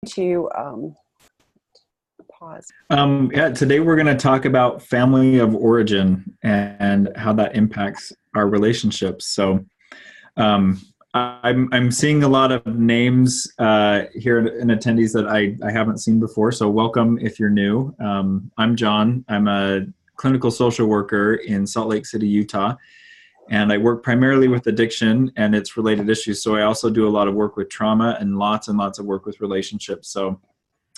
to pause. Yeah, today we're going to talk about family of origin and how that impacts our relationships. So, I'm seeing a lot of names here in attendees that I haven't seen before. So, welcome if you're new. I'm Jon. I'm a clinical social worker in Salt Lake City, Utah, and I work primarily with addiction and its related issues. So, I also do a lot of work with trauma and lots of work with relationships. So,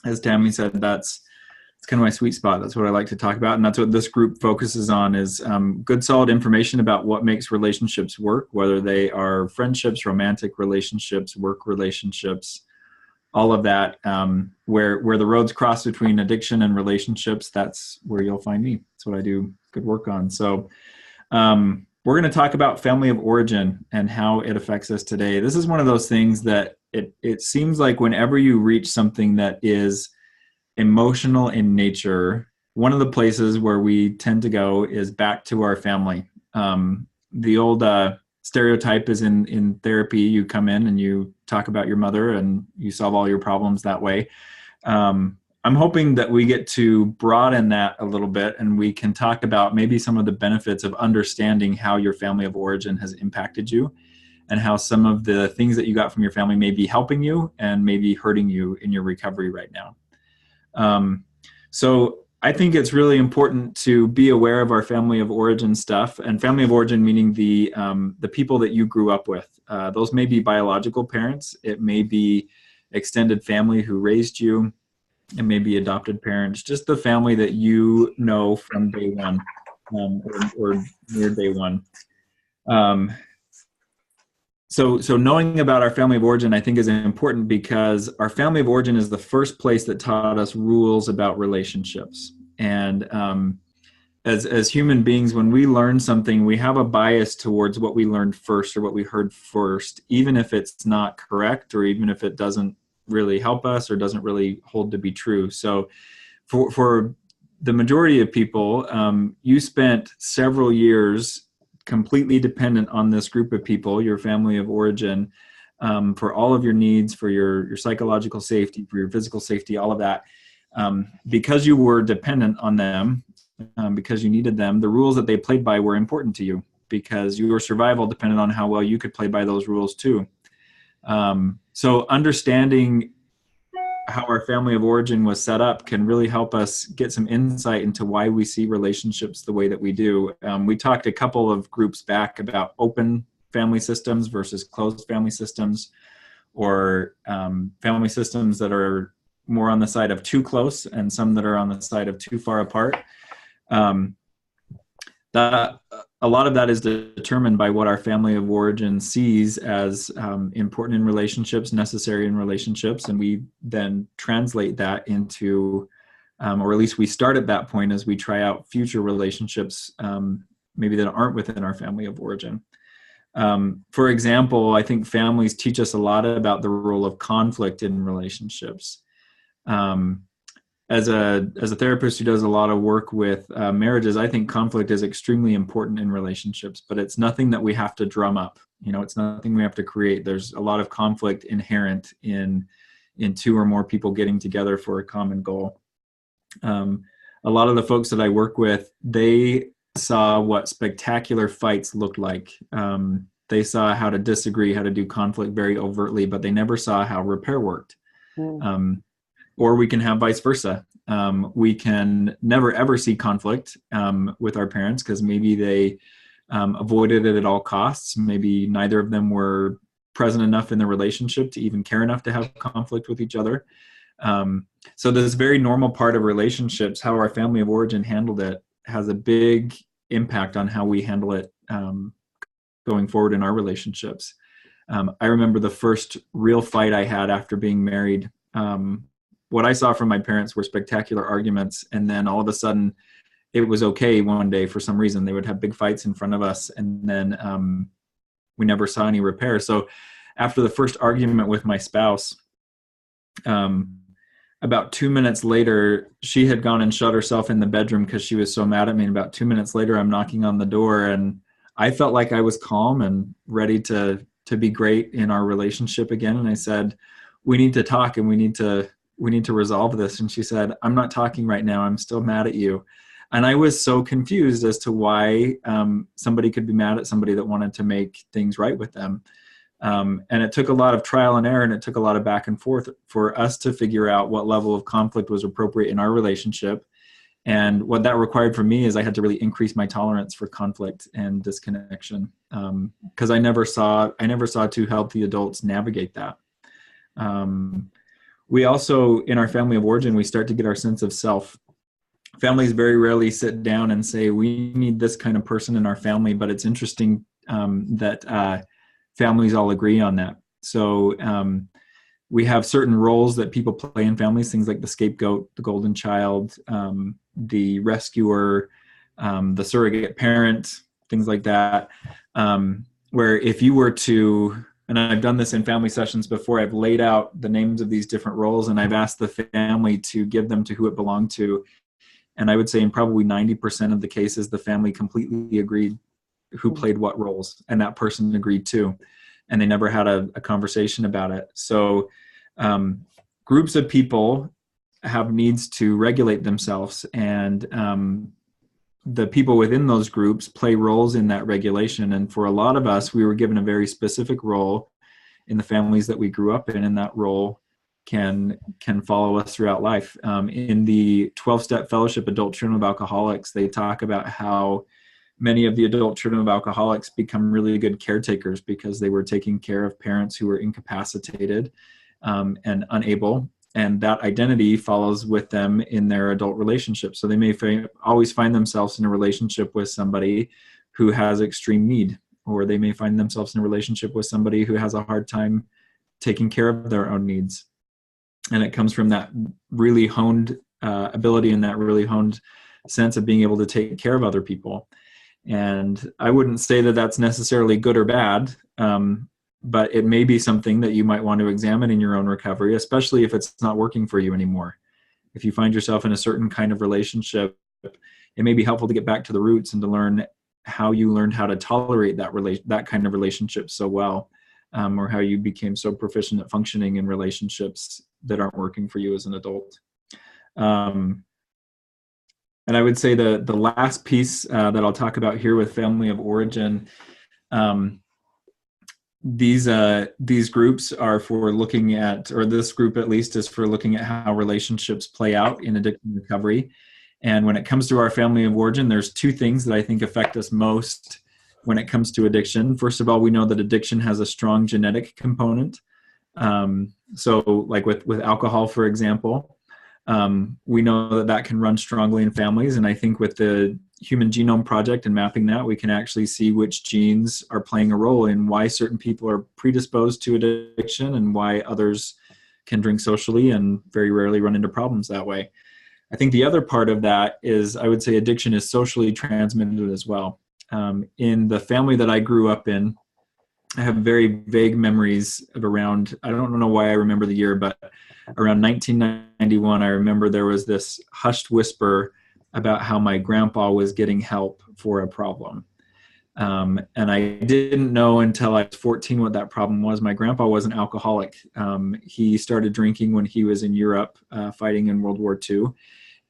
as Tammy said, it's kind of my sweet spot. That's what I like to talk about. And that's what this group focuses on is good, solid information about what makes relationships work, whether they are friendships, romantic relationships, work relationships, all of that. Where the roads cross between addiction and relationships, that's where you'll find me. That's what I do good work on. So we're going to talk about family of origin and how it affects us today. This is one of those things that it seems like whenever you reach something that is emotional in nature, one of the places where we tend to go is back to our family. The old stereotype is in therapy, you come in and you talk about your mother and you solve all your problems that way. I'm hoping that we get to broaden that a little bit and we can talk about maybe some of the benefits of understanding how your family of origin has impacted you and how some of the things that you got from your family may be helping you and maybe hurting you in your recovery right now. So I think it's really important to be aware of our family of origin stuff, and family of origin meaning the people that you grew up with. Those may be biological parents. It may be extended family who raised you. It may be adopted parents, just the family that you know from day one, or near day one. So knowing about our family of origin, I think, is important because our family of origin is the first place that taught us rules about relationships. And as human beings, when we learn something, we have a bias towards what we learned first or what we heard first, even if it's not correct or even if it doesn't really help us or doesn't really hold to be true. So for the majority of people, you spent several years completely dependent on this group of people, your family of origin, for all of your needs, for your psychological safety, for your physical safety, all of that. Because you were dependent on them, because you needed them, the rules that they played by were important to you because your survival depended on how well you could play by those rules too. So understanding how our family of origin was set up can really help us get some insight into why we see relationships the way that we do. We talked a couple of groups back about open family systems versus closed family systems, or family systems that are more on the side of too close and some that are on the side of too far apart. That a lot of that is determined by what our family of origin sees as important in relationships, necessary in relationships, and we then translate that into, or at least we start at that point as we try out future relationships, maybe that aren't within our family of origin. For example, I think families teach us a lot about the role of conflict in relationships. As a therapist who does a lot of work with marriages, I think conflict is extremely important in relationships, but it's nothing that we have to drum up. It's nothing we have to create. There's a lot of conflict inherent in two or more people getting together for a common goal. A lot of the folks that I work with, they saw what spectacular fights looked like. They saw how to disagree, how to do conflict very overtly, but they never saw how repair worked. Or we can have vice versa. We can never ever see conflict with our parents because maybe they avoided it at all costs. Maybe neither of them were present enough in the relationship to even care enough to have conflict with each other. So this very normal part of relationships, how our family of origin handled it, has a big impact on how we handle it going forward in our relationships. I remember the first real fight I had after being married. What I saw from my parents were spectacular arguments, and then all of a sudden it was okay one day for some reason. They would have big fights in front of us, and then we never saw any repair. So after the first argument with my spouse, about 2 minutes later, she had gone and shut herself in the bedroom because she was so mad at me. And about 2 minutes later, I'm knocking on the door, and I felt like I was calm and ready to be great in our relationship again. And I said, we need to talk and we need to resolve this. And she said, I'm not talking right now. I'm still mad at you. And I was so confused as to why somebody could be mad at somebody that wanted to make things right with them. And it took a lot of trial and error, and it took a lot of back and forth for us to figure out what level of conflict was appropriate in our relationship. And what that required from me is I had to really increase my tolerance for conflict and disconnection, because I never saw two healthy adults navigate that. We also, in our family of origin, we start to get our sense of self. Families very rarely sit down and say, we need this kind of person in our family, but it's interesting that families all agree on that. So we have certain roles that people play in families, things like the scapegoat, the golden child, the rescuer, the surrogate parent, things like that, where if you were to, and I've done this in family sessions before, I've laid out the names of these different roles and I've asked the family to give them to who it belonged to. And I would say in probably 90% of the cases, the family completely agreed who played what roles, and that person agreed too. And they never had a conversation about it. So groups of people have needs to regulate themselves, and the people within those groups play roles in that regulation. And for a lot of us, we were given a very specific role in the families that we grew up in, and that role can follow us throughout life. In the 12-step fellowship, Adult Children of Alcoholics, they talk about how many of the adult children of alcoholics become really good caretakers because they were taking care of parents who were incapacitated and unable. And that identity follows with them in their adult relationships. So they may always find themselves in a relationship with somebody who has extreme need, or they may find themselves in a relationship with somebody who has a hard time taking care of their own needs. And it comes from that really honed ability and that really honed sense of being able to take care of other people. And I wouldn't say that that's necessarily good or bad, but it may be something that you might want to examine in your own recovery, especially if it's not working for you anymore. If you find yourself in a certain kind of relationship, it may be helpful to get back to the roots and to learn how you learned how to tolerate that kind of relationship so well, or how you became so proficient at functioning in relationships that aren't working for you as an adult. And I would say the last piece that I'll talk about here with family of origin, these groups are for looking at, or this group at least is for looking at how relationships play out in addiction recovery. And when it comes to our family of origin, there's two things that I think affect us most when it comes to addiction. First of all, we know that addiction has a strong genetic component. So like with alcohol, for example, we know that can run strongly in families. And I think with the Human Genome Project and mapping that, we can actually see which genes are playing a role in why certain people are predisposed to addiction and why others can drink socially and very rarely run into problems that way. I think the other part of that is, I would say addiction is socially transmitted as well. In the family that I grew up in, I have very vague memories of around, I don't know why I remember the year, but around 1991, I remember there was this hushed whisper about how my grandpa was getting help for a problem. And I didn't know until I was 14 what that problem was. My grandpa was an alcoholic. He started drinking when he was in Europe, fighting in World War II,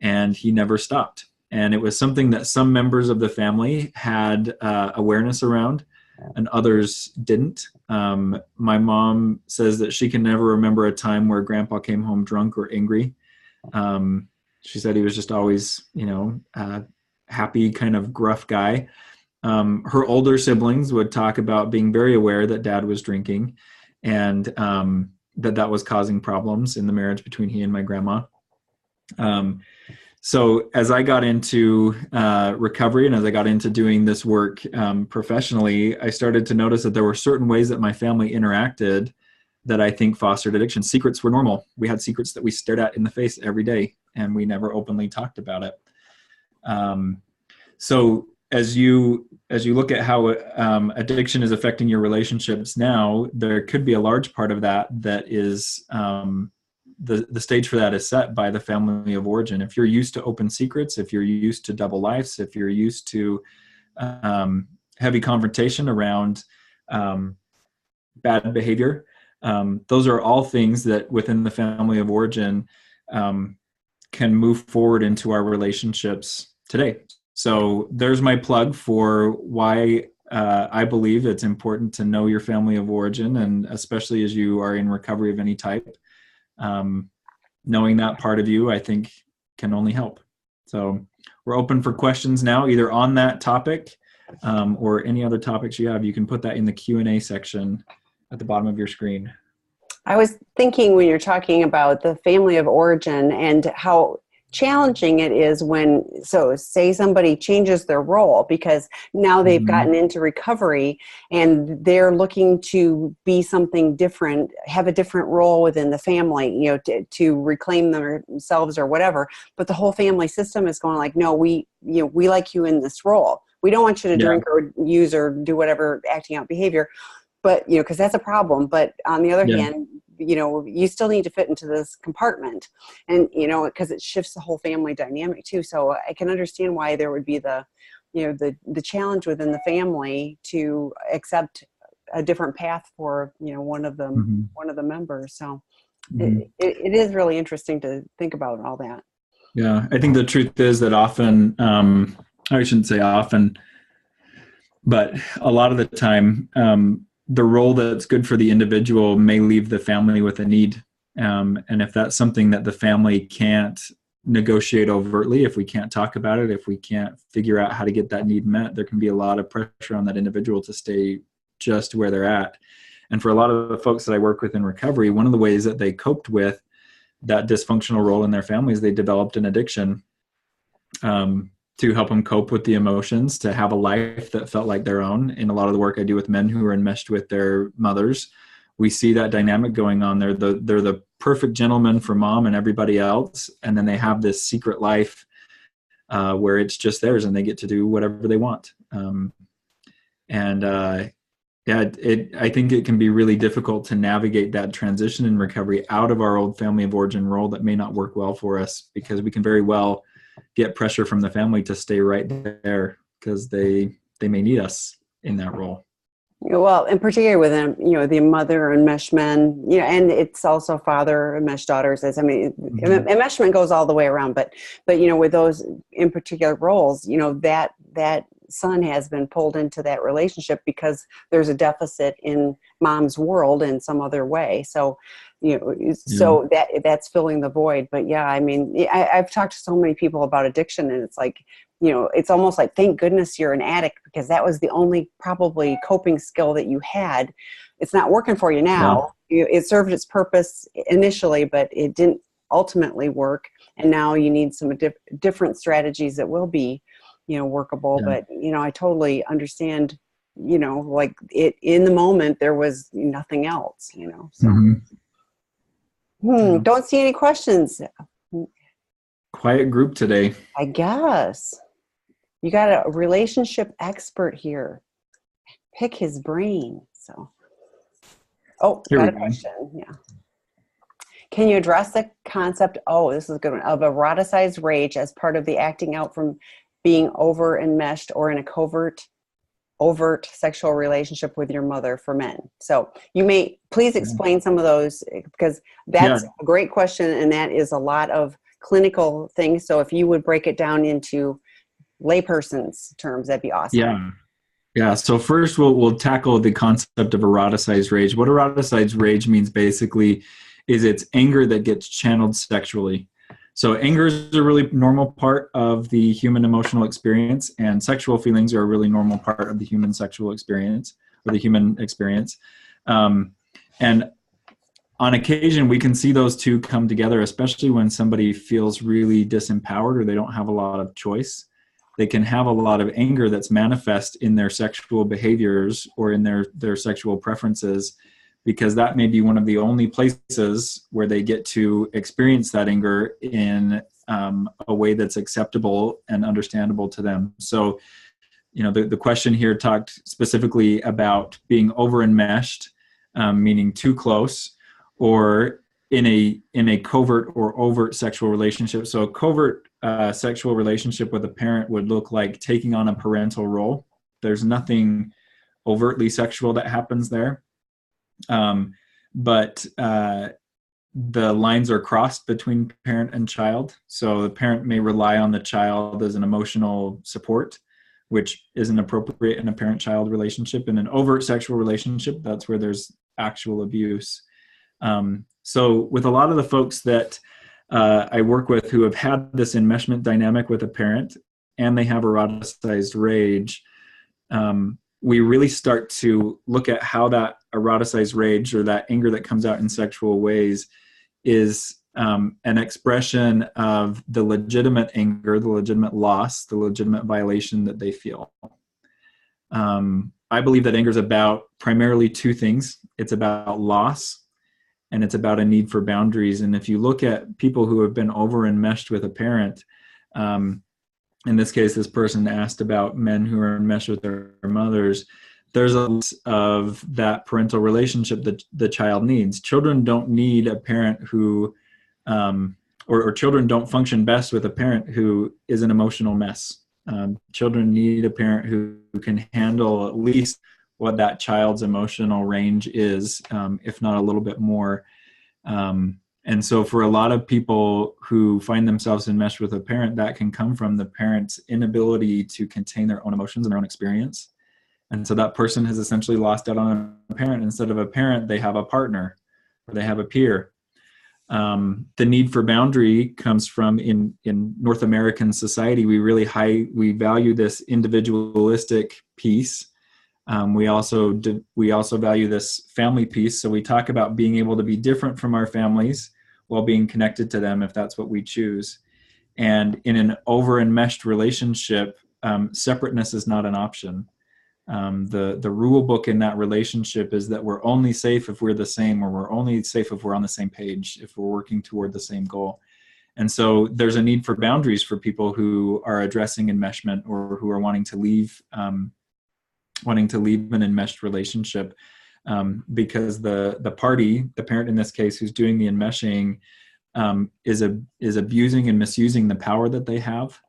and he never stopped. And it was something that some members of the family had awareness around, and others didn't. My mom says that she can never remember a time where grandpa came home drunk or angry. She said he was just always, happy, kind of gruff guy. Her older siblings would talk about being very aware that dad was drinking, and that was causing problems in the marriage between he and my grandma. So as I got into recovery and as I got into doing this work professionally, I started to notice that there were certain ways that my family interacted that I think fostered addiction. Secrets were normal. We had secrets that we stared at in the face every day, and we never openly talked about it. So as you look at how addiction is affecting your relationships now, there could be a large part of that is the stage for that is set by the family of origin. If you're used to open secrets, if you're used to double lives, if you're used to heavy confrontation around bad behavior, Those are all things that within the family of origin can move forward into our relationships today. So there's my plug for why I believe it's important to know your family of origin, and especially as you are in recovery of any type, knowing that part of you, I think, can only help. So we're open for questions now, either on that topic or any other topics you have. You can put that in the Q&A section at the bottom of your screen. I was thinking when you're talking about the family of origin and how challenging it is when, so say somebody changes their role because now they've gotten into recovery and they're looking to be something different, have a different role within the family, you know, to reclaim themselves or whatever. But the whole family system is going like, no, we like you in this role. We don't want you to drink or use or do whatever acting out behavior. But, you know, because that's a problem. But on the other hand, you know, you still need to fit into this compartment and, you know, because it shifts the whole family dynamic too. So I can understand why there would be the, you know, the challenge within the family to accept a different path for, you know, one of them, one of the members. So it is really interesting to think about all that. Yeah. I think the truth is that often, I shouldn't say often, but a lot of the time, the role that's good for the individual may leave the family with a need. And if that's something that the family can't negotiate overtly, if we can't talk about it, if we can't figure out how to get that need met, there can be a lot of pressure on that individual to stay just where they're at. And for a lot of the folks that I work with in recovery, one of the ways that they coped with that dysfunctional role in their families, they developed an addiction to help them cope with the emotions, to have a life that felt like their own. In a lot of the work I do with men who are enmeshed with their mothers, we see that dynamic going on. They're the perfect gentleman for mom and everybody else, and then they have this secret life where it's just theirs and they get to do whatever they want. I think it can be really difficult to navigate that transition in recovery out of our old family of origin role that may not work well for us, because we can very well get pressure from the family to stay right there because they may need us in that role. Well, in particular with them, you know, the mother enmeshment, you know, and it's also father enmeshed daughters. Enmeshment goes all the way around, but you know, with those in particular roles, you know, that son has been pulled into that relationship because there's a deficit in mom's world in some other way. So, you know, so that's filling the void. But yeah, I mean, I've talked to so many people about addiction, and it's like, you know, it's almost like, thank goodness you're an addict, because that was the only probably coping skill that you had. It's not working for you now. It served its purpose initially, but it didn't ultimately work. And now you need some different strategies that will be, you know, workable. But, you know, I totally understand, you know, like it in the moment, there was nothing else, you know. So. Don't see any questions. Quiet group today, I guess. You got a relationship expert here. Pick his brain. So, got a question. Yeah. Can you address the concept, this is a good one, of eroticized rage as part of the acting out from being over enmeshed or in a overt sexual relationship with your mother for men? So you may please explain some of those, because that's a great question, and that is a lot of clinical things. So if you would break it down into layperson's terms, that'd be awesome. Yeah. So first we'll tackle the concept of eroticized rage. What eroticized rage means basically is it's anger that gets channeled sexually. So anger is a really normal part of the human emotional experience, and sexual feelings are a really normal part of the human sexual experience, or the human experience. And on occasion, we can see those two come together, especially when somebody feels really disempowered or they don't have a lot of choice. They can have a lot of anger that's manifest in their sexual behaviors or in their sexual preferences, because that may be one of the only places where they get to experience that anger in a way that's acceptable and understandable to them. So, you know, the question here talked specifically about being over enmeshed, meaning too close, or in a covert or overt sexual relationship. So a covert sexual relationship with a parent would look like taking on a parental role. There's nothing overtly sexual that happens there. but the lines are crossed between parent and child. So the parent may rely on the child as an emotional support, which isn't appropriate in a parent-child relationship. In an overt sexual relationship, that's where there's actual abuse. So with a lot of the folks that I work with who have had this enmeshment dynamic with a parent and they have eroticized rage, we really start to look at how that eroticized rage or that anger that comes out in sexual ways is an expression of the legitimate anger, the legitimate loss, the legitimate violation that they feel. I believe that anger is about primarily two things. It's about loss, and it's about a need for boundaries. And if you look at people who have been over enmeshed with a parent, in this case, this person asked about men who are enmeshed with their mothers. There's a lot of that parental relationship that the child needs. Children don't need a parent who, or children don't function best with a parent who is an emotional mess. Children need a parent who can handle at least what that child's emotional range is, if not a little bit more. And so for a lot of people who find themselves enmeshed with a parent, that can come from the parent's inability to contain their own emotions and their own experience. And so that person has essentially lost out on a parent. Instead of a parent, they have a partner or they have a peer. The need for boundary comes from in North American society, we value this individualistic piece. We also value this family piece. So we talk about being able to be different from our families while being connected to them if that's what we choose. And in an over enmeshed relationship, separateness is not an option. The rule book in that relationship is that we're only safe if we're the same, or we're only safe if we're on the same page, if we're working toward the same goal. And so there's a need for boundaries for people who are addressing enmeshment or who are wanting to leave an enmeshed relationship, because the parent in this case who's doing the enmeshing, is abusing and misusing the power that they have.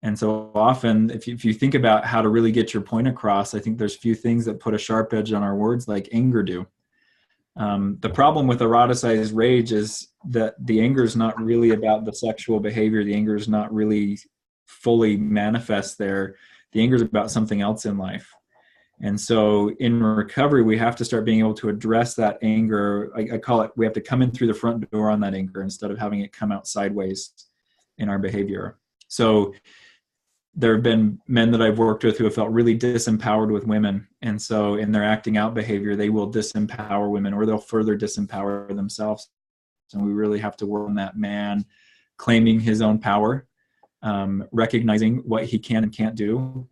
And so often, if you think about how to really get your point across, I think there's few things that put a sharp edge on our words like anger do. The problem with eroticized rage is that the anger is not really about the sexual behavior. The anger is not really fully manifest there. The anger is about something else in life. And so in recovery, we have to start being able to address that anger. I call it, we have to come in through the front door on that anger instead of having it come out sideways in our behavior. So there have been men that I've worked with who have felt really disempowered with women. And so in their acting out behavior, they will disempower women, or they'll further disempower themselves. And we really have to work on that man claiming his own power, recognizing what he can and can't do,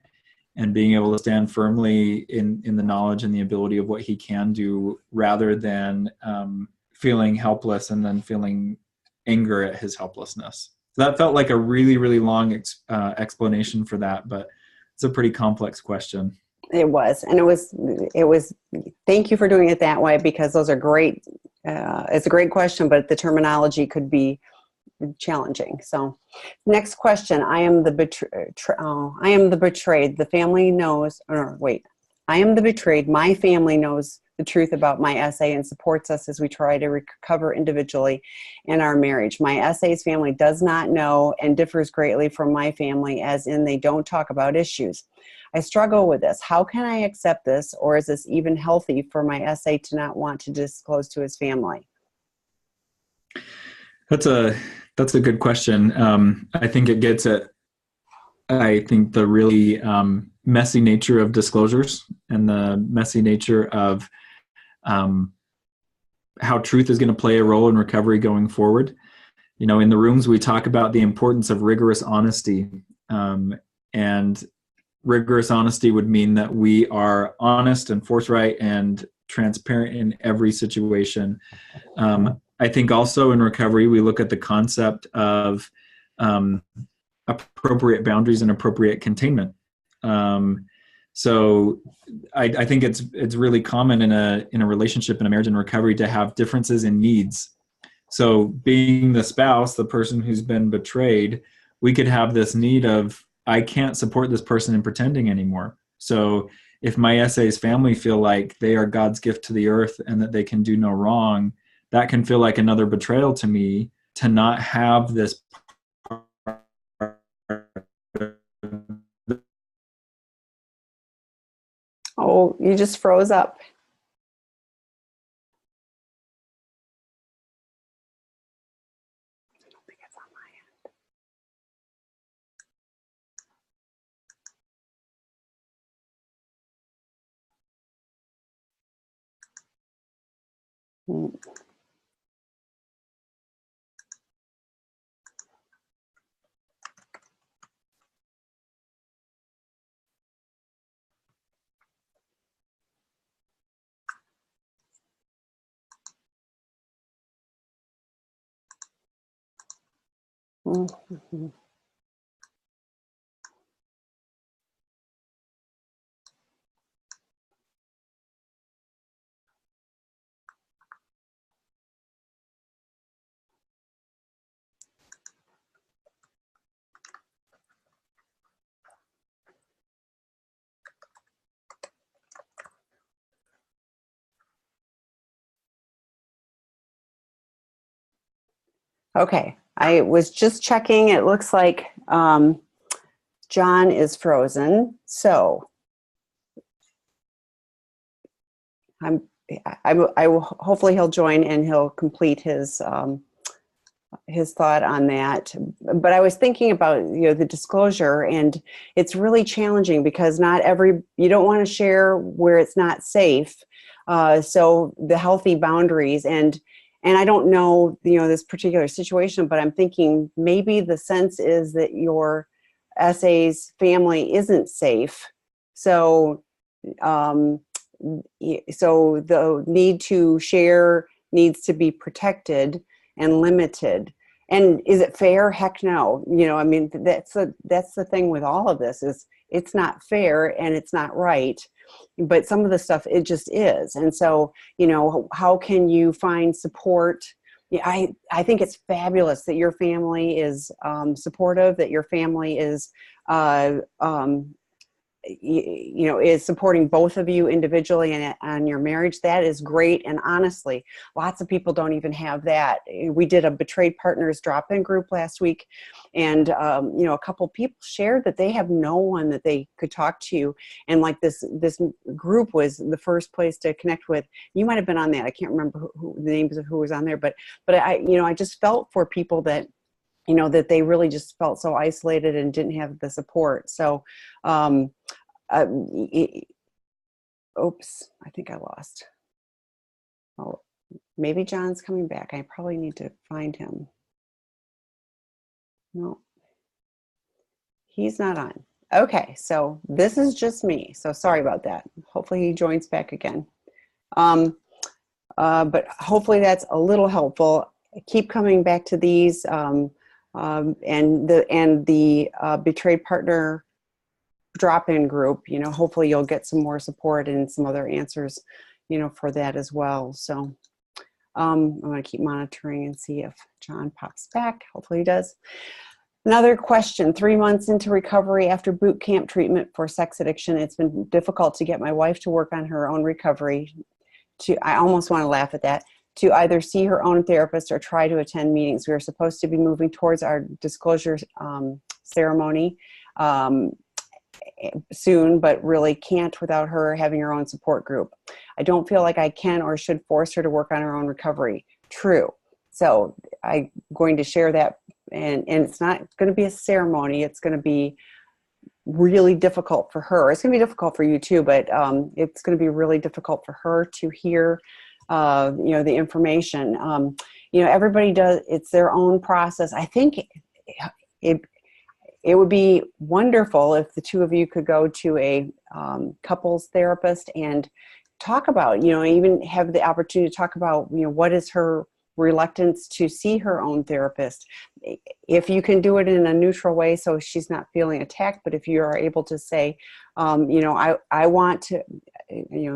and being able to stand firmly in the knowledge and the ability of what he can do, rather than feeling helpless and then feeling anger at his helplessness. So that felt like a really, really long explanation for that, but it's a pretty complex question. It was, and it was, thank you for doing it that way, because those are great. It's a great question, but the terminology could be challenging. So next question. I am the betrayed. The family knows, I am the betrayed. My family knows the truth about my SA and supports us as we try to recover individually in our marriage. My SA's family does not know and differs greatly from my family, as in they don't talk about issues. I struggle with this. How can I accept this, or is this even healthy for my SA to not want to disclose to his family? That's a good question. I think it gets at, the really messy nature of disclosures and the messy nature of how truth is going to play a role in recovery going forward. You know, in the rooms we talk about the importance of rigorous honesty, and rigorous honesty would mean that we are honest and forthright and transparent in every situation. I think also in recovery, we look at the concept of appropriate boundaries and appropriate containment. So I think it's really common in a relationship, in a marriage, in recovery, to have differences in needs. So being the spouse, the person who's been betrayed, we could have this need of, I can't support this person in pretending anymore. So if my SA's family feel like they are God's gift to the earth and that they can do no wrong, that can feel like another betrayal to me, to not have this. Oh, you just froze up. I don't think it's on my end. Mm-hmm. Okay, I was just checking. It looks like Jon is frozen. So I will, hopefully he'll join and he'll complete his thought on that. But I was thinking about, the disclosure, and it's really challenging because you don't want to share where it's not safe. So the healthy boundaries, and I don't know, this particular situation, but I'm thinking maybe the sense is that your SA's family isn't safe. So, so the need to share needs to be protected and limited. And is it fair? Heck no. I mean, that's the thing with all of this, is it's not fair and it's not right. But some of the stuff, it just is. And so, how can you find support? Yeah, I think it's fabulous that your family is supportive, that your family is is supporting both of you individually and on your marriage. That is great. And honestly, lots of people don't even have that. We did a Betrayed Partners drop-in group last week, and a couple people shared that they have no one that they could talk to, and like this group was the first place to connect with. You might have been on that. I can't remember who the names of who was on there, but I just felt for people that that they really just felt so isolated and didn't have the support. So, oops, I think I lost. Oh, maybe Jon's coming back. I probably need to find him. No, he's not on. Okay, so this is just me. So sorry about that. Hopefully he joins back again. But hopefully that's a little helpful. Keep coming back to these. And the Betrayed Partner drop-in group, hopefully you'll get some more support and some other answers, for that as well. So I'm going to keep monitoring and see if Jon pops back. Hopefully he does. Another question: 3 months into recovery after boot camp treatment for sex addiction, it's been difficult to get my wife to work on her own recovery. I almost want to laugh at that. To either see her own therapist or try to attend meetings. We are supposed to be moving towards our disclosure ceremony soon, but really can't without her having her own support group. I don't feel like I can or should force her to work on her own recovery. True. So I'm going to share that, and it's not going to be a ceremony. It's going to be really difficult for her. It's going to be difficult for you too, but it's going to be really difficult for her to hear the information. Everybody does, it's their own process. I think it would be wonderful if the two of you could go to a couples therapist and talk about, even have the opportunity to talk about, what is her reluctance to see her own therapist. If you can do it in a neutral way so she's not feeling attacked, but if you are able to say, I want to,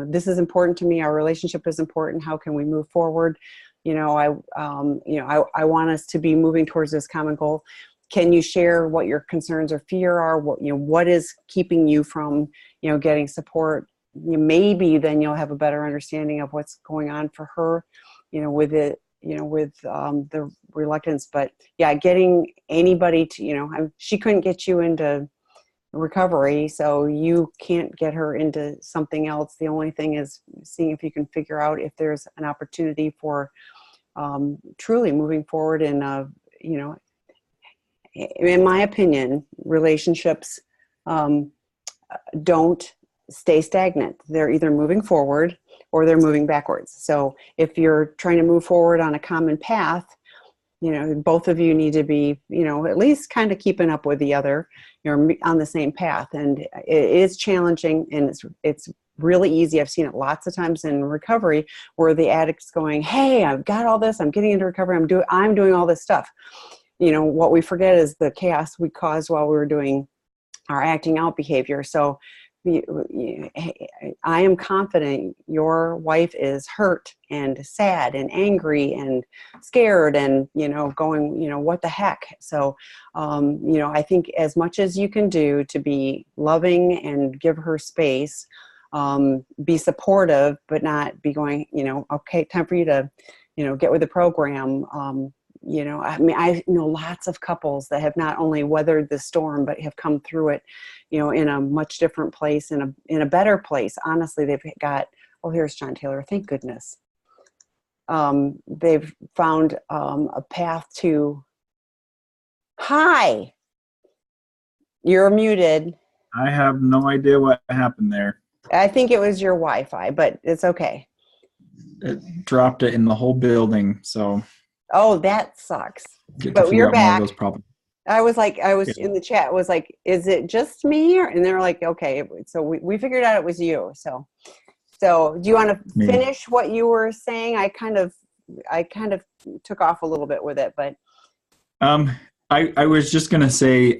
this is important to me, our relationship is important, how can we move forward? I want us to be moving towards this common goal. Can you share what your concerns or fear are? What is keeping you from, getting support maybe then you'll have a better understanding of what's going on for her, with it, with the reluctance. But yeah, getting anybody to, she couldn't get you into recovery, so you can't get her into something else. The only thing is seeing if you can figure out if there's an opportunity for truly moving forward in in my opinion, relationships don't stay stagnant. They're either moving forward or they're moving backwards. So if you're trying to move forward on a common path, both of you need to be, at least kind of keeping up with the other, on the same path. And it is challenging, and it's really easy. I've seen it lots of times in recovery where the addict's going, hey, I've got all this, I'm getting into recovery, I'm doing all this stuff. What we forget is the chaos we caused while we were doing our acting out behavior. So I am confident your wife is hurt and sad and angry and scared and, going, what the heck? So, I think as much as you can do to be loving and give her space, be supportive, but not be going, okay, time for you to, get with the program. I know lots of couples that have not only weathered the storm, but have come through it, in a much different place, in a better place. Honestly, they've got, oh, here's Jon Taylor. Thank goodness. They've found a path to, hi, you're muted. I have no idea what happened there. I think it was your Wi-Fi, but it's okay. It dropped it in the whole building, so. Oh, that sucks. But you're back. I was in the chat, was like, is it just me? And they're like, okay. So we figured out it was you. So do you want to finish what you were saying? I kind of took off a little bit with it, but. I was just going to say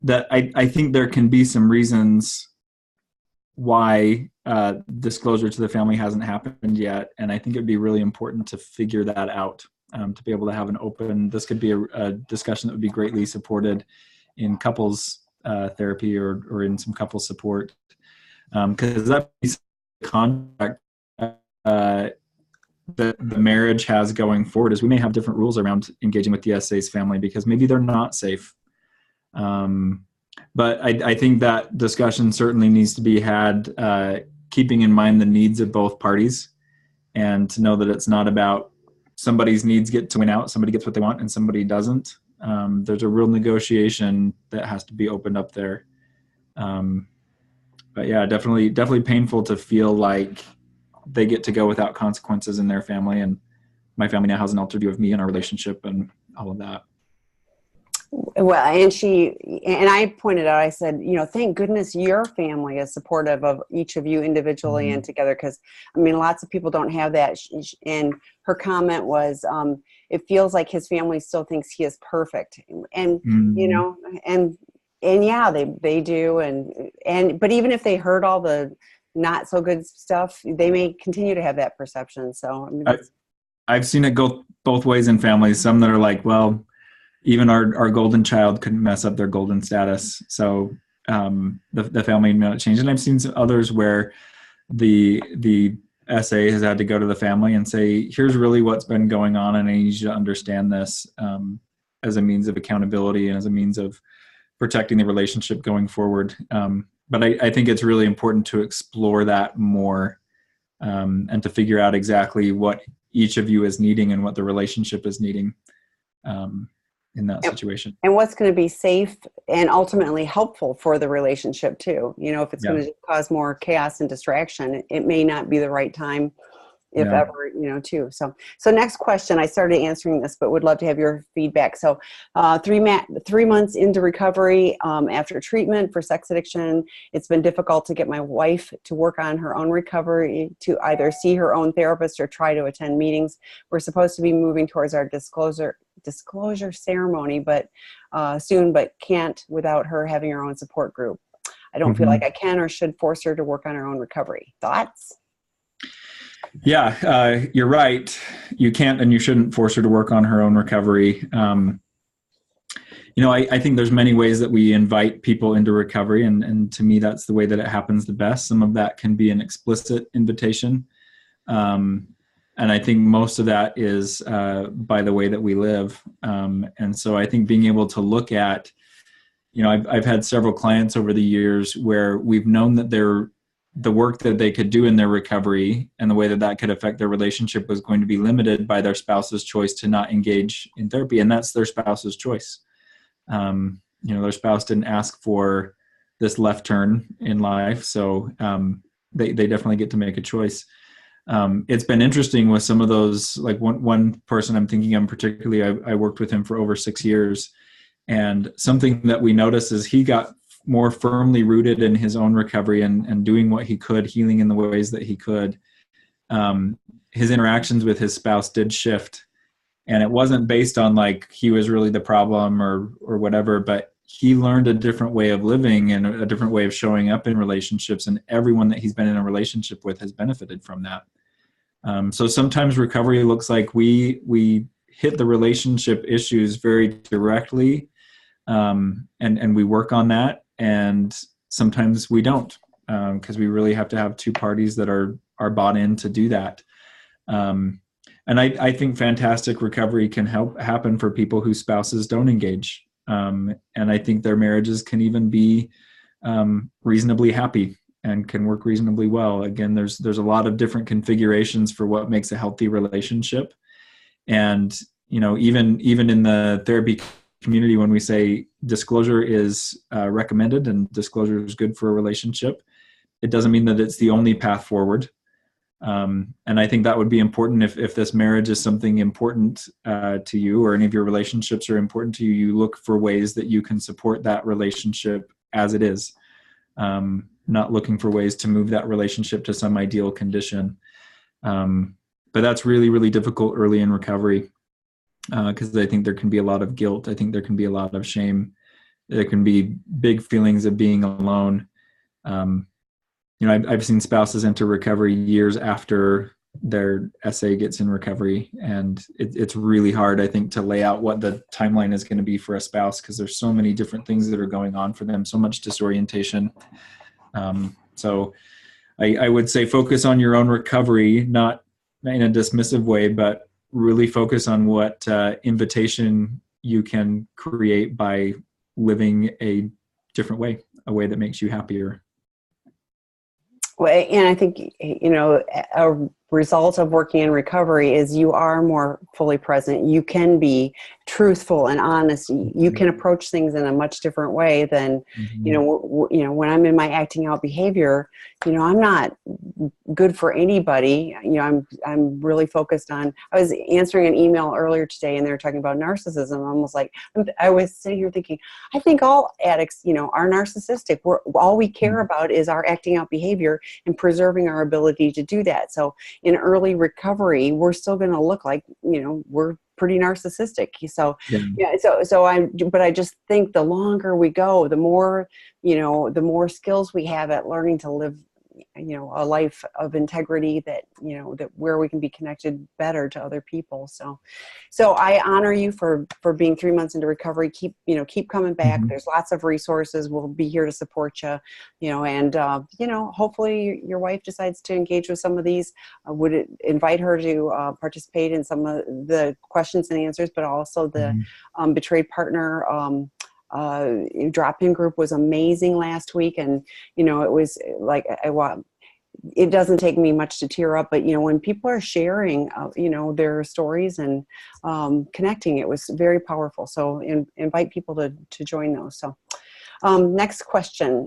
that I think there can be some reasons why disclosure to the family hasn't happened yet. And I think it'd be really important to figure that out, to be able to have this could be a discussion that would be greatly supported in couples therapy or in some couples support. Because that contract the marriage has going forward is we may have different rules around engaging with the SA's family because maybe they're not safe. But I think that discussion certainly needs to be had, keeping in mind the needs of both parties, and to know that it's not about somebody's needs get to win out, somebody gets what they want and somebody doesn't. There's a real negotiation that has to be opened up there. But yeah, definitely painful to feel like they get to go without consequences in their family, and my family now has an altered view of me and our relationship and all of that. Well, and I pointed out, I said, thank goodness your family is supportive of each of you individually and together. Because, lots of people don't have that. And her comment was, it feels like his family still thinks he is perfect. And, and yeah, they do. But even if they heard all the not so good stuff, they may continue to have that perception. So I've seen it go both ways in families. Some that are like, well, even our golden child couldn't mess up their golden status. So the family may not change. And I've seen some others where the SA has had to go to the family and say, here's really what's been going on, and I need you to understand this as a means of accountability and as a means of protecting the relationship going forward. But I think it's really important to explore that more and to figure out exactly what each of you is needing and what the relationship is needing in that situation. And what's going to be safe and ultimately helpful for the relationship too. If it's going to cause more chaos and distraction, it may not be the right time, if ever, too. So next question, I started answering this, but would love to have your feedback. So 3 months into recovery after treatment for sex addiction, it's been difficult to get my wife to work on her own recovery, to either see her own therapist or try to attend meetings. We're supposed to be moving towards our disclosure ceremony, but soon, but can't without her having her own support group. I don't feel like I can or should force her to work on her own recovery. Thoughts? Yeah, you're right. You can't and you shouldn't force her to work on her own recovery. I think there's many ways that we invite people into recovery, and to me, that's the way that it happens the best. Some of that can be an explicit invitation. And I think most of that is by the way that we live. And so I think being able to look at, I've had several clients over the years where we've known that the work that they could do in their recovery and the way that that could affect their relationship was going to be limited by their spouse's choice to not engage in therapy. And that's their spouse's choice. Their spouse didn't ask for this left turn in life. So they definitely get to make a choice. It's been interesting with some of those, like one person I'm thinking of particularly, I worked with him for over 6 years. And something that we noticed is he got more firmly rooted in his own recovery and doing what he could, healing in the ways that he could. His interactions with his spouse did shift. And it wasn't based on like he was really the problem or whatever, but he learned a different way of living and a different way of showing up in relationships. And everyone that he's been in a relationship with has benefited from that. So sometimes recovery looks like we hit the relationship issues very directly, and we work on that. And sometimes we don't, because we really have to have two parties that are bought in to do that. And I think fantastic recovery can help happen for people whose spouses don't engage. And I think their marriages can even be reasonably happy and can work reasonably well. Again, there's a lot of different configurations for what makes a healthy relationship. And, even in the therapy community, when we say disclosure is recommended and disclosure is good for a relationship, it doesn't mean that it's the only path forward. And I think that would be important if this marriage is something important to you, or any of your relationships are important to you, you look for ways that you can support that relationship as it is, not looking for ways to move that relationship to some ideal condition. But that's really, really difficult early in recovery, because I think there can be a lot of guilt. I think there can be a lot of shame. There can be big feelings of being alone. I've seen spouses enter recovery years after their SA gets in recovery, and it's really hard, I think, to lay out what the timeline is going to be for a spouse, because there's so many different things that are going on for them, so much disorientation. So I would say focus on your own recovery, not in a dismissive way, but really focus on what invitation you can create by living a different way, a way that makes you happier. Well, and I think, a result of working in recovery is you are more fully present. You can be truthful and honest. You can approach things in a much different way than, when I'm in my acting out behavior, I'm not good for anybody. I'm really focused on, I was answering an email earlier today and they were talking about narcissism. I was sitting here thinking, I think all addicts, are narcissistic. All we care about is our acting out behavior and preserving our ability to do that. So in early recovery, we're still going to look like, we're pretty narcissistic. So, but I just think the longer we go, the more skills we have at learning to live, a life of integrity that where we can be connected better to other people. So I honor you for being 3 months into recovery. Keep coming back. Mm-hmm. There's lots of resources. We'll be here to support you, and hopefully your wife decides to engage with some of these. Would invite her to participate in some of the questions and answers, but also the betrayed partner drop-in group was amazing last week. And, it was like, it doesn't take me much to tear up, but, when people are sharing, their stories and connecting, it was very powerful. So invite people to join those. So next question.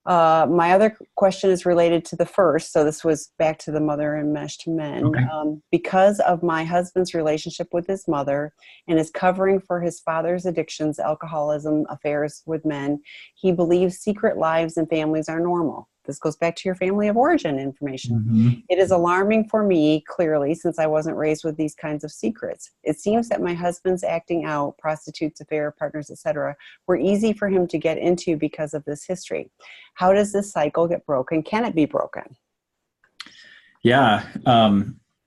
My other question is related to the first. So this was back to the mother enmeshed men. Okay. Because of my husband's relationship with his mother and his covering for his father's addictions, alcoholism, affairs with men, he believes secret lives and families are normal. This goes back to your family of origin information. Mm-hmm. It is alarming for me, clearly, since I wasn't raised with these kinds of secrets. It seems that my husband's acting out, prostitutes, affair partners, etc., were easy for him to get into because of this history. How does this cycle get broken? Can it be broken? Yeah.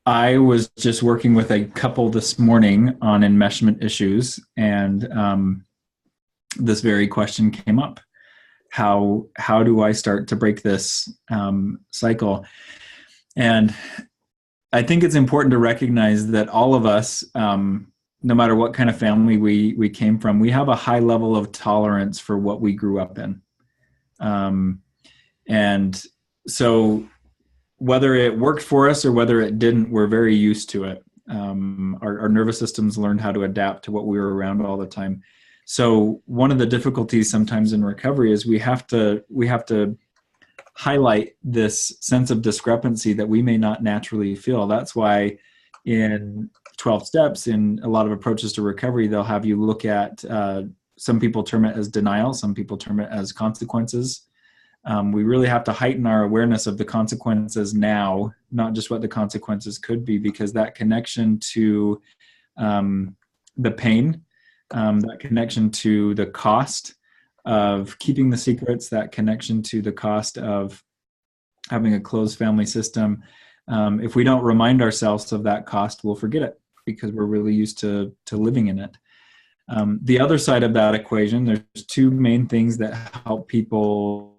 I was just working with a couple this morning on enmeshment issues, and this very question came up. How do I start to break this cycle? And I think it's important to recognize that all of us, no matter what kind of family we came from, we have a high level of tolerance for what we grew up in. And so whether it worked for us or whether it didn't, we're very used to it. Our nervous systems learned how to adapt to what we were around all the time. So one of the difficulties sometimes in recovery is we have to highlight this sense of discrepancy that we may not naturally feel. That's why in 12 steps, in a lot of approaches to recovery, they'll have you look at, some people term it as denial, some people term it as consequences. We really have to heighten our awareness of the consequences now, not just what the consequences could be, because that connection to the pain, that connection to the cost of keeping the secrets, that connection to the cost of having a closed family system. If we don't remind ourselves of that cost, we'll forget it because we're really used to living in it. The other side of that equation, there's two main things that help people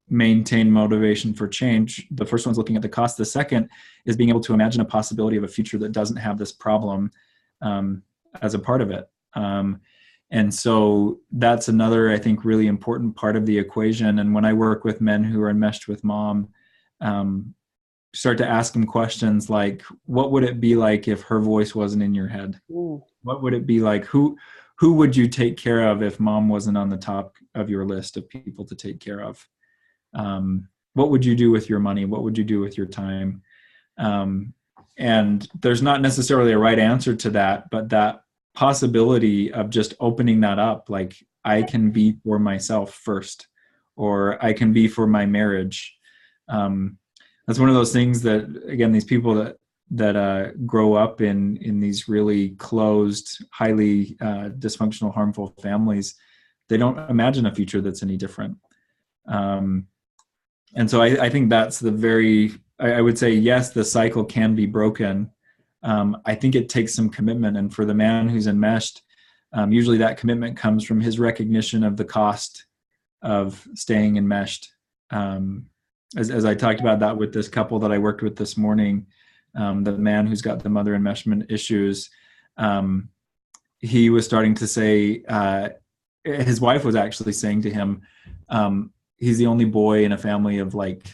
maintain motivation for change. The first one's looking at the cost. The second is being able to imagine a possibility of a future that doesn't have this problem as a part of it. And so that's another, I think, really important part of the equation. And when I work with men who are enmeshed with mom, start to ask them questions like, what would it be like if her voice wasn't in your head? Ooh. What would it be like? Who would you take care of if mom wasn't on the top of your list of people to take care of? What would you do with your money? What would you do with your time? And there's not necessarily a right answer to that, but that possibility of just opening that up, like I can be for myself first, or I can be for my marriage. That's one of those things that, again, these people that grow up in these really closed, highly dysfunctional, harmful families, they don't imagine a future that's any different. And so I think that's I would say, yes, the cycle can be broken. I think it takes some commitment. And for the man who's enmeshed, usually that commitment comes from his recognition of the cost of staying enmeshed. As I talked about that with this couple that I worked with this morning, the man who's got the mother enmeshment issues, he was starting to say, his wife was actually saying to him, he's the only boy in a family of like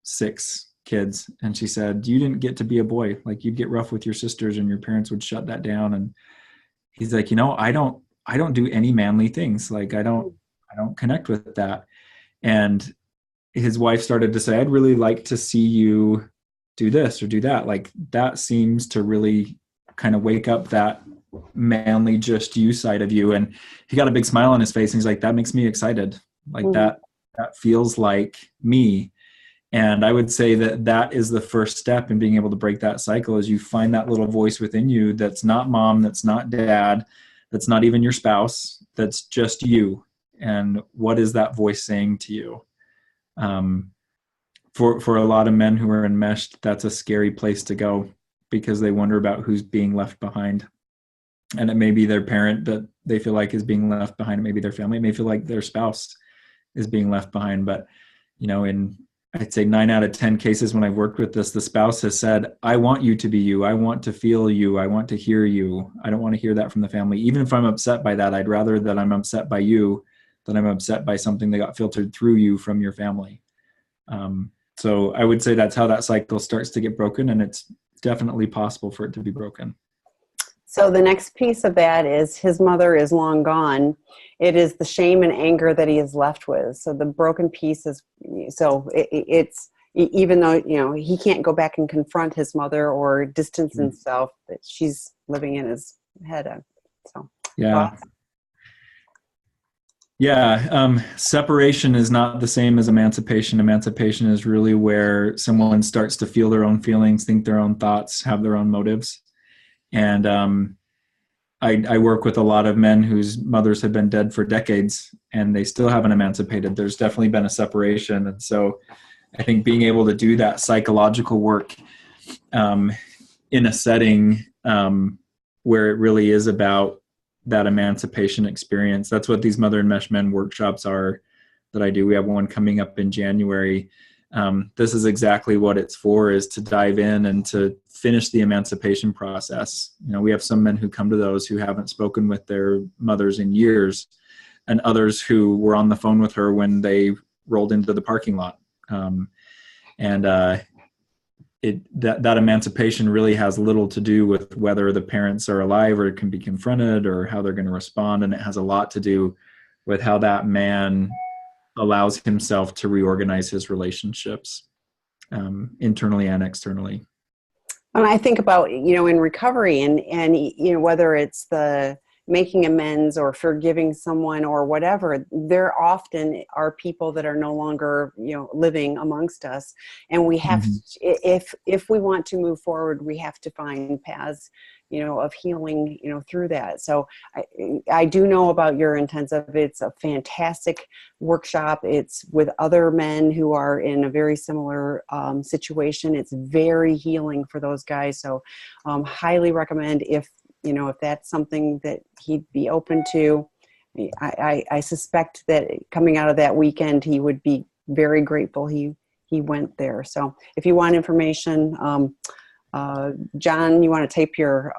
6 kids. And she said, you didn't get to be a boy. Like you'd get rough with your sisters and your parents would shut that down. And he's like, I don't do any manly things. Like I don't connect with that. And his wife started to say, I'd really like to see you do this or do that. Like that seems to really kind of wake up that manly, just you side of you. And he got a big smile on his face. And he's like, that makes me excited. Like that feels like me. And I would say that is the first step in being able to break that cycle, is you find that little voice within you that's not mom, that's not dad, that's not even your spouse, that's just you. And what is that voice saying to you? For a lot of men who are enmeshed, that's a scary place to go because they wonder about who's being left behind. And it may be their parent that they feel like is being left behind. It may be their family. It may feel like their spouse is being left behind. But, in I'd say 9 out of 10 cases when I've worked with this, the spouse has said, I want you to be you. I want to feel you. I want to hear you. I don't want to hear that from the family. Even if I'm upset by that, I'd rather that I'm upset by you than I'm upset by something that got filtered through you from your family. So I would say that's how that cycle starts to get broken, and it's definitely possible for it to be broken. So the next piece of that is his mother is long gone. It is the shame and anger that he is left with. So the broken piece is, it's even though, he can't go back and confront his mother or distance himself, that she's living in his head. So yeah. Yeah. Separation is not the same as emancipation. Emancipation is really where someone starts to feel their own feelings, think their own thoughts, have their own motives. And I work with a lot of men whose mothers have been dead for decades and they still haven't emancipated. There's definitely been a separation. And so I think being able to do that psychological work in a setting where it really is about that emancipation experience. That's what these Mother and Mesh Men workshops are that I do. We have one coming up in January. This is exactly what it's for, is to dive in and to finish the emancipation process. You know, we have some men who come to those who haven't spoken with their mothers in years, and others who were on the phone with her when they rolled into the parking lot. That emancipation really has little to do with whether the parents are alive or can be confronted or how they're going to respond. And it has a lot to do with how that man allows himself to reorganize his relationships, internally and externally. And I think about, in recovery and, whether it's the making amends or forgiving someone or whatever, there often are people that are no longer, living amongst us. And we have, if we want to move forward, we have to find paths, of healing, through that. So I do know about your intensive. It's a fantastic workshop. It's with other men who are in a very similar situation. It's very healing for those guys. So highly recommend if that's something that he'd be open to. I suspect that coming out of that weekend, he would be very grateful he went there. So if you want information, John, you want to tape your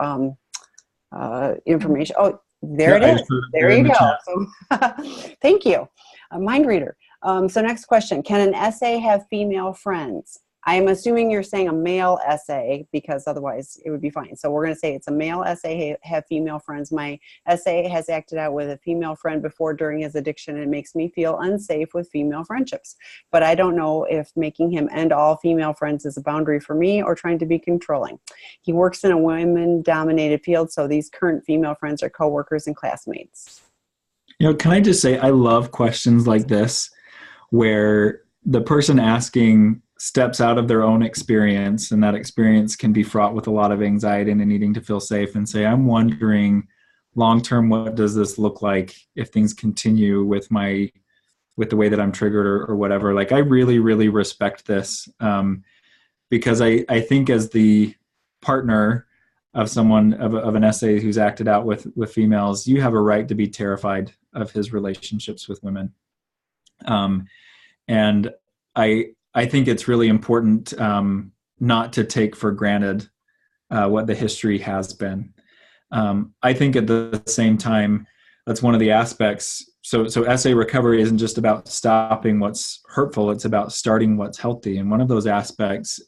information? Oh, there it is. There you go. So, thank you. Mind reader. So next question. Can an essay have female friends? I'm assuming you're saying a male essay, because otherwise it would be fine. So we're going to say it's a male essay, have female friends. My essay has acted out with a female friend before during his addiction, and it makes me feel unsafe with female friendships. But I don't know if making him end all female friends is a boundary for me or trying to be controlling. He works in a women-dominated field, so these current female friends are coworkers and classmates. Can I just say, I love questions like this, where the person asking steps out of their own experience, and that experience can be fraught with a lot of anxiety and needing to feel safe, and say, I'm wondering long-term, what does this look like if things continue with the way that I'm triggered or whatever. Like, I really, really respect this, because I think as the partner of someone, of an essay who's acted out with females, you have a right to be terrified of his relationships with women. And I think it's really important not to take for granted what the history has been. I think at the same time, that's one of the aspects. So essay recovery isn't just about stopping what's hurtful, it's about starting what's healthy. And one of those aspects,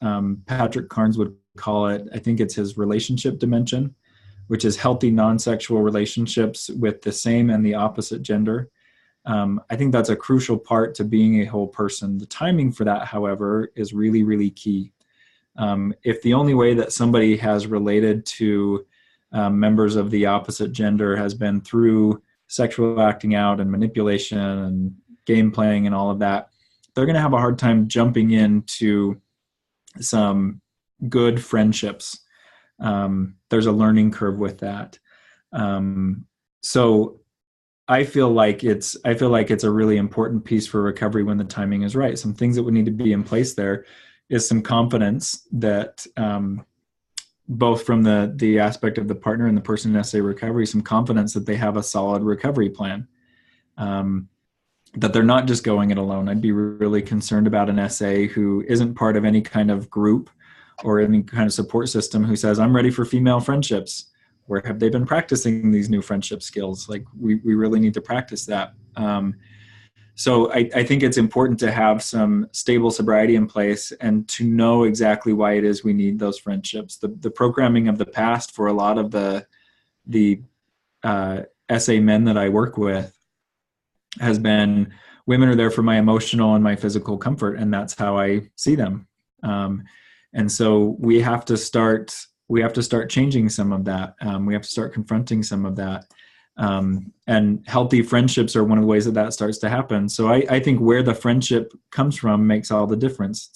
Patrick Carnes would call it, I think it's his relationship dimension, which is healthy non-sexual relationships with the same and the opposite gender. I think that's a crucial part to being a whole person. The timing for that, however, is really, really key. If the only way that somebody has related to members of the opposite gender has been through sexual acting out and manipulation and game playing and all of that, they're going to have a hard time jumping into some good friendships. There's a learning curve with that. So I feel like it's a really important piece for recovery when the timing is right. Some things that would need to be in place there is some confidence that both from the aspect of the partner and the person in essay recovery, some confidence that they have a solid recovery plan, that they're not just going it alone. I'd be really concerned about an essay who isn't part of any kind of group or any kind of support system who says, I'm ready for female friendships. Where have they been practicing these new friendship skills? Like, we really need to practice that. So I think it's important to have some stable sobriety in place and to know exactly why it is we need those friendships. The programming of the past for a lot of the SA men that I work with has been, women are there for my emotional and my physical comfort, and that's how I see them. And so we have to start changing some of that. We have to start confronting some of that. And healthy friendships are one of the ways that starts to happen. So I think where the friendship comes from makes all the difference.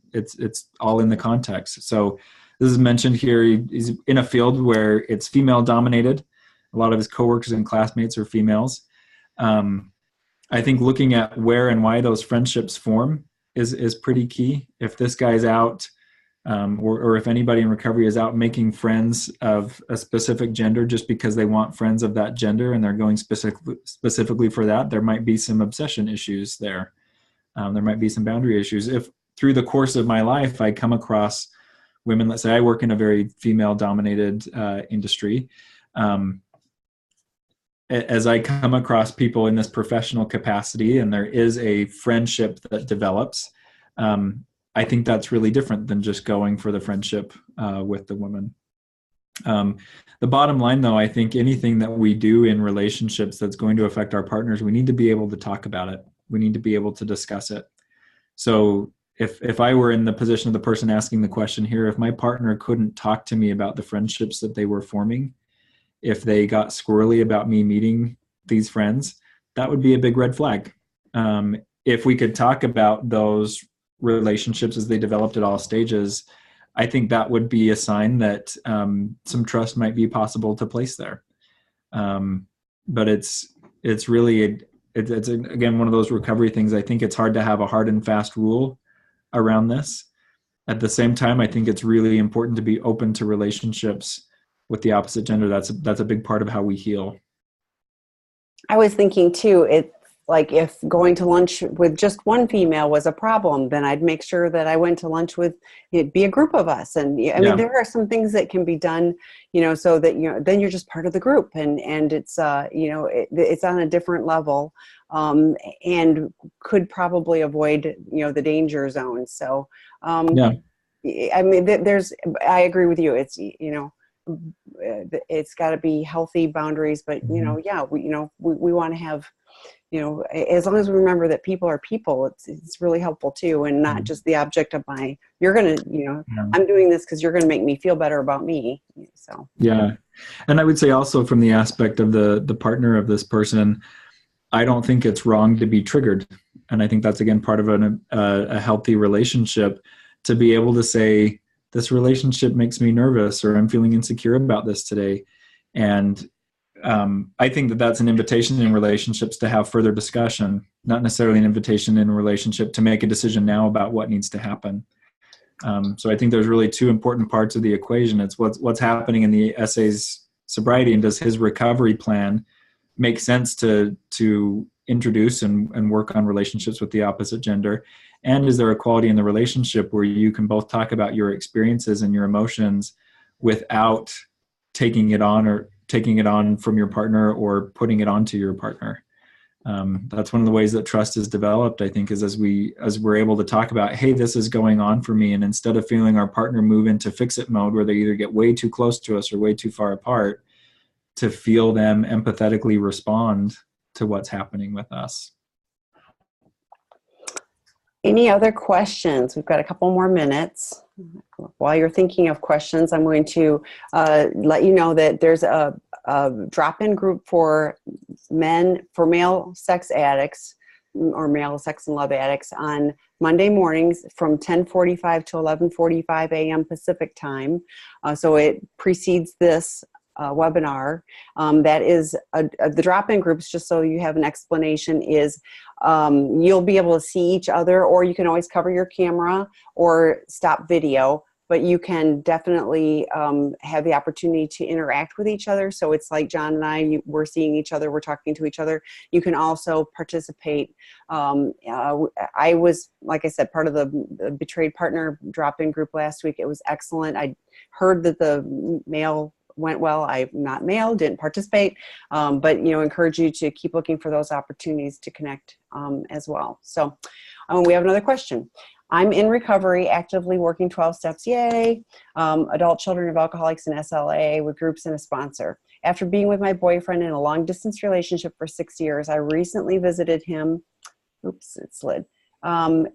It's all in the context. So this is mentioned here. He's in a field where it's female dominated. A lot of his coworkers and classmates are females. I think looking at where and why those friendships form is pretty key. If this guy's out or if anybody in recovery is out making friends of a specific gender just because they want friends of that gender and they're going specifically for that, there might be some obsession issues there. There might be some boundary issues. If through the course of my life I come across women, let's say I work in a very female-dominated industry, as I come across people in this professional capacity and there is a friendship that develops, I think that's really different than just going for the friendship with the woman. The bottom line, though, I think anything that we do in relationships that's going to affect our partners, we need to be able to talk about it. We need to be able to discuss it. So if I were in the position of the person asking the question here, if my partner couldn't talk to me about the friendships that they were forming, if they got squirrely about me meeting these friends, that would be a big red flag. If we could talk about those relationships as they developed at all stages, I think that would be a sign that some trust might be possible to place there. But it's really, it's again, one of those recovery things. I think it's hard to have a hard and fast rule around this. At the same time, I think it's really important to be open to relationships with the opposite gender. That's a big part of how we heal. I was thinking too, it's like if going to lunch with just one female was a problem, then I'd make sure that I went to lunch with, it'd be a group of us. And I mean, there are some things that can be done, so that, then you're just part of the group, and it's, it's on a different level, and could probably avoid, the danger zone. So, I mean, I agree with you. It's, it's got to be healthy boundaries, but we want to have, as long as we remember that people are people, it's really helpful too, and not just the object of I'm doing this because you're going to make me feel better about me. So yeah, and I would say also from the aspect of the partner of this person, I don't think it's wrong to be triggered, and I think that's again part of a healthy relationship, to be able to say, this relationship makes me nervous, or I'm feeling insecure about this today. And I think that that's an invitation in relationships to have further discussion, not necessarily an invitation in a relationship to make a decision now about what needs to happen. So I think there's really two important parts of the equation. It's what's happening in the SA's sobriety, and does his recovery plan make sense to introduce and work on relationships with the opposite gender? And is there a quality in the relationship where you can both talk about your experiences and your emotions without taking it on from your partner or putting it onto your partner? That's one of the ways that trust is developed, I think, is as we're able to talk about, hey, this is going on for me. And instead of feeling our partner move into fix-it mode where they either get way too close to us or way too far apart, to feel them empathetically respond to what's happening with us. Any other questions? We've got a couple more minutes. While you're thinking of questions, I'm going to let you know that there's a drop-in group for male sex addicts or male sex and love addicts on Monday mornings from 10:45 to 11:45 a.m. Pacific time. So it precedes this webinar. That is the drop-in groups, just so you have an explanation, is you'll be able to see each other, or you can always cover your camera or stop video, but you can definitely have the opportunity to interact with each other. So it's like Jon and I, we're seeing each other, we're talking to each other. You can also participate. I was, like I said, part of the Betrayed Partner drop-in group last week. It was excellent. I heard that the male went well. I'm not male, didn't participate, but encourage you to keep looking for those opportunities to connect as well. So we have another question. I'm in recovery, actively working 12 steps, yay, adult children of alcoholics in SLA with groups and a sponsor. After being with my boyfriend in a long distance relationship for 6 years, I recently visited him, it slid, him,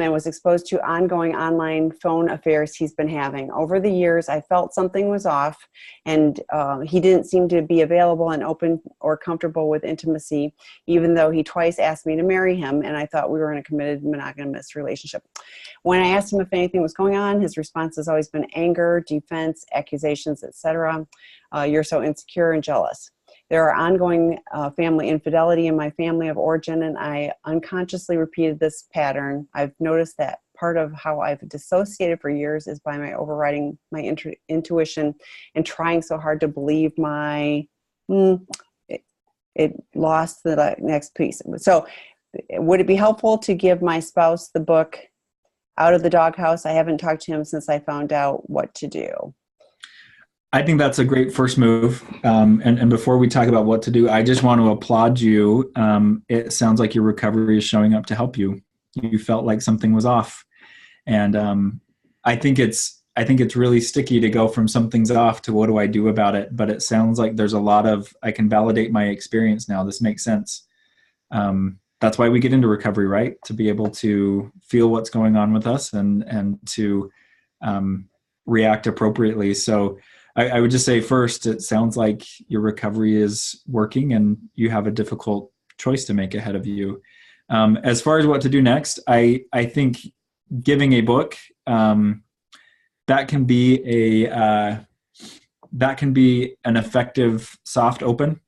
and was exposed to ongoing online phone affairs he's been having. Over the years, I felt something was off, and he didn't seem to be available and open or comfortable with intimacy, even though he twice asked me to marry him, and I thought we were in a committed monogamous relationship. When I asked him if anything was going on, his response has always been anger, defense, accusations, etc. You're so insecure and jealous. There are ongoing family infidelity in my family of origin, and I unconsciously repeated this pattern. I've noticed that part of how I've dissociated for years is by my overriding my intuition and trying so hard to believe my, it lost the next piece. So would it be helpful to give my spouse the book Out of the Doghouse? I haven't talked to him since I found out what to do. I think that's a great first move. And before we talk about what to do, I just want to applaud you. It sounds like your recovery is showing up to help you. You felt like something was off. And I think it's really sticky to go from something's off to what do I do about it? But it sounds like there's a lot of, I can validate my experience now. This makes sense. That's why we get into recovery, right? To be able to feel what's going on with us and to react appropriately. So I would just say first, it sounds like your recovery is working and you have a difficult choice to make ahead of you. As far as what to do next, I think giving a book, that can be an effective soft open.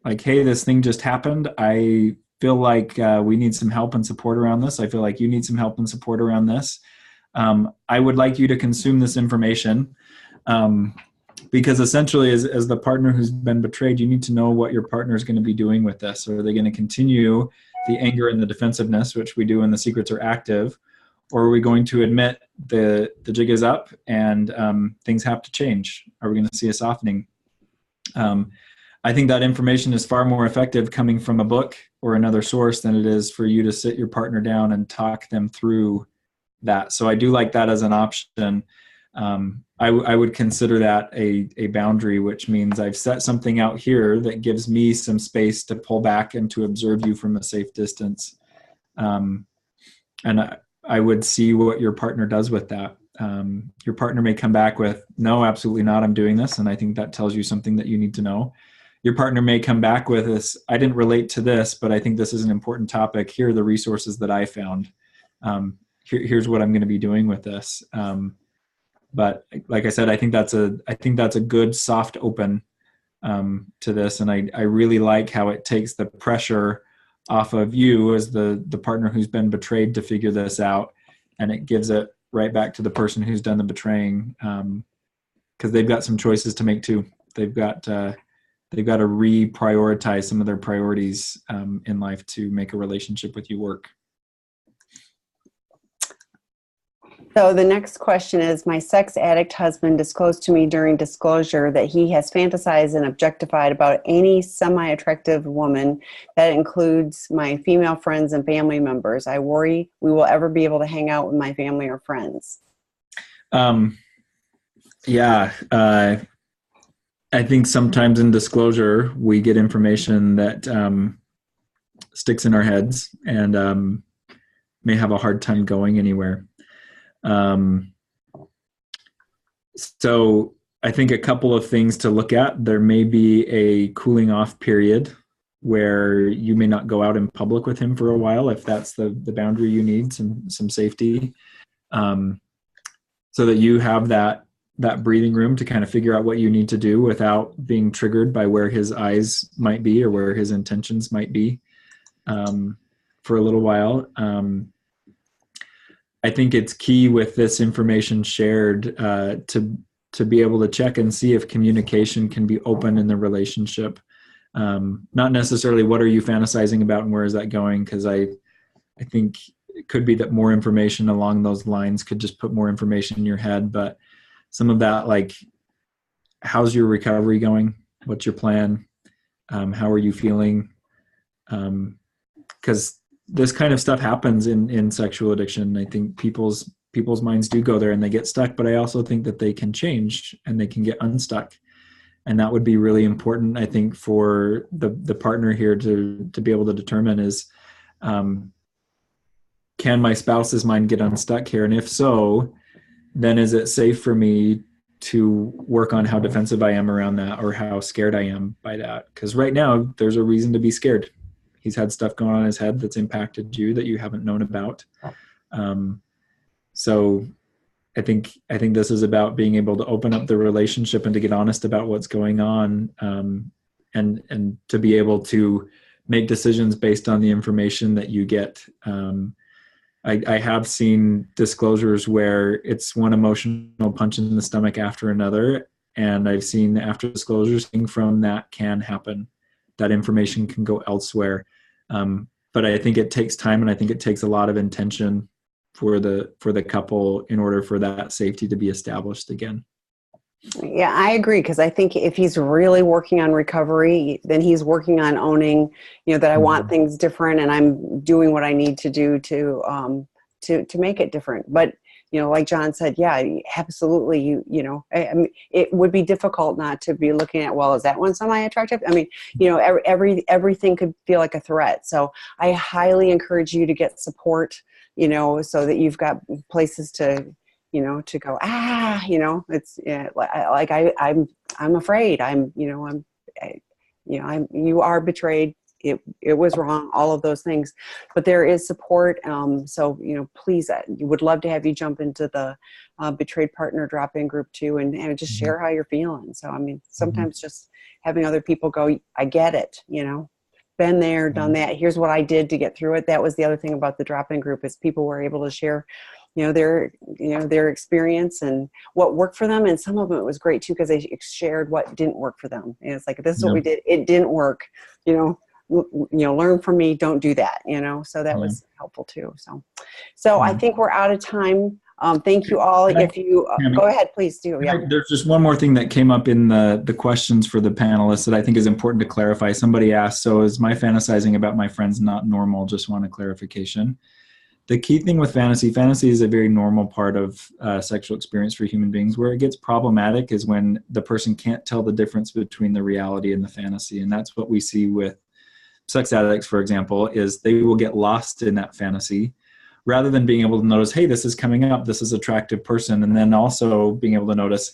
Like, hey, this thing just happened. I feel like we need some help and support around this. I feel like you need some help and support around this. I would like you to consume this information. Because essentially, as the partner who's been betrayed, you need to know what your partner is going to be doing with this. Are they going to continue the anger and the defensiveness, which we do when the secrets are active? Or are we going to admit the jig is up and things have to change? Are we going to see a softening? I think that information is far more effective coming from a book or another source than it is for you to sit your partner down and talk them through that. So I do like that as an option. I would consider that a boundary, which means I've set something out here that gives me some space to pull back and to observe you from a safe distance. And I would see what your partner does with that. Your partner may come back with, no, absolutely not, I'm doing this. And I think that tells you something that you need to know. Your partner may come back with this, I didn't relate to this, but I think this is an important topic. Here are the resources that I found. Here's what I'm going to be doing with this. But like I said, I think that's a good soft open to this, and I really like how it takes the pressure off of you as the partner who's been betrayed to figure this out, and it gives it right back to the person who's done the betraying, because they've got some choices to make too. They've got to reprioritize some of their priorities in life to make a relationship with you work. So the next question is, my sex addict husband disclosed to me during disclosure that he has fantasized and objectified about any semi-attractive woman. That includes my female friends and family members. I worry we will ever be able to hang out with my family or friends. I think sometimes in disclosure, we get information that sticks in our heads and may have a hard time going anywhere. So I think a couple of things to look at. There may be a cooling off period where you may not go out in public with him for a while, if that's the boundary you need, some safety, so that you have that breathing room to kind of figure out what you need to do without being triggered by where his eyes might be or where his intentions might be, for a little while. I think it's key with this information shared to be able to check and see if communication can be open in the relationship. Not necessarily what are you fantasizing about and where is that going, because I think it could be that more information along those lines could just put more information in your head. But some of that, like, how's your recovery going? What's your plan? How are you feeling? Because this kind of stuff happens in sexual addiction. I think people's minds do go there and they get stuck, but I also think that they can change and they can get unstuck. And that would be really important, I think, for the partner here to be able to determine is, can my spouse's mind get unstuck here? And if so, then is it safe for me to work on how defensive I am around that or how scared I am by that? Because right now there's a reason to be scared. He's had stuff going on in his head that's impacted you that you haven't known about. So I think this is about being able to open up the relationship and to get honest about what's going on, and to be able to make decisions based on the information that you get. I have seen disclosures where it's one emotional punch in the stomach after another. And I've seen after disclosures from that can happen. That information can go elsewhere. But I think it takes time, and I think it takes a lot of intention for the couple in order for that safety to be established again. Yeah, I agree, because I think if he's really working on recovery, then he's working on owning, that I want things different, and I'm doing what I need to do to make it different. But like Jon said, yeah, absolutely. I mean, it would be difficult not to be looking at, well, is that one semi-attractive? I mean, everything could feel like a threat. So I highly encourage you to get support, so that you've got places to go, it's I'm afraid, you are betrayed. It was wrong, all of those things, but there is support. So, please, you would love to have you jump into the betrayed partner drop-in group too, and just share how you're feeling. So, I mean, sometimes just having other people go, I get it, been there, done that. Here's what I did to get through it. That was the other thing about the drop-in group, is people were able to share their experience and what worked for them. And some of them, it was great too, because they shared what didn't work for them. And it's like, this is what we did. It didn't work, learn from me, don't do that, so that was helpful too. So I think we're out of time. Thank you all. If you go ahead, please do. Yeah. There's just one more thing that came up in the questions for the panelists that I think is important to clarify. Somebody asked, so is my fantasizing about my friends not normal? Just want a clarification. The key thing with fantasy is a very normal part of sexual experience for human beings. Where it gets problematic is when the person can't tell the difference between the reality and the fantasy. And that's what we see with sex addicts, for example, is they will get lost in that fantasy rather than being able to notice, hey, this is coming up, this is an attractive person. And then also being able to notice,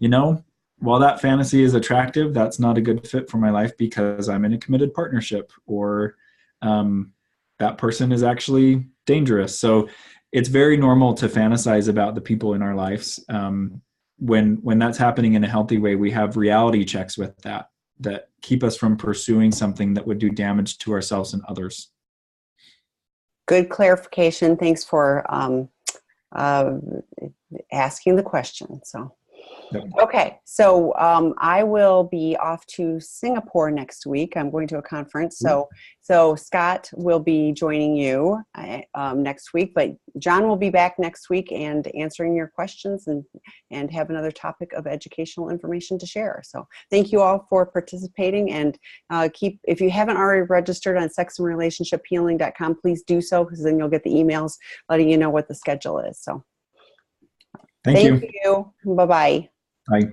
while that fantasy is attractive, that's not a good fit for my life because I'm in a committed partnership, or that person is actually dangerous. So it's very normal to fantasize about the people in our lives. When that's happening in a healthy way, we have reality checks with that keep us from pursuing something that would do damage to ourselves and others. Good clarification. Thanks for asking the question. So. Yep. Okay, so I will be off to Singapore next week. I'm going to a conference, so Scott will be joining you next week, but Jon will be back next week and answering your questions and have another topic of educational information to share. So thank you all for participating, and if you haven't already registered on sexandrelationshiphealing.com, please do so, because then you'll get the emails letting you know what the schedule is. So thank you. Bye-bye. Bye.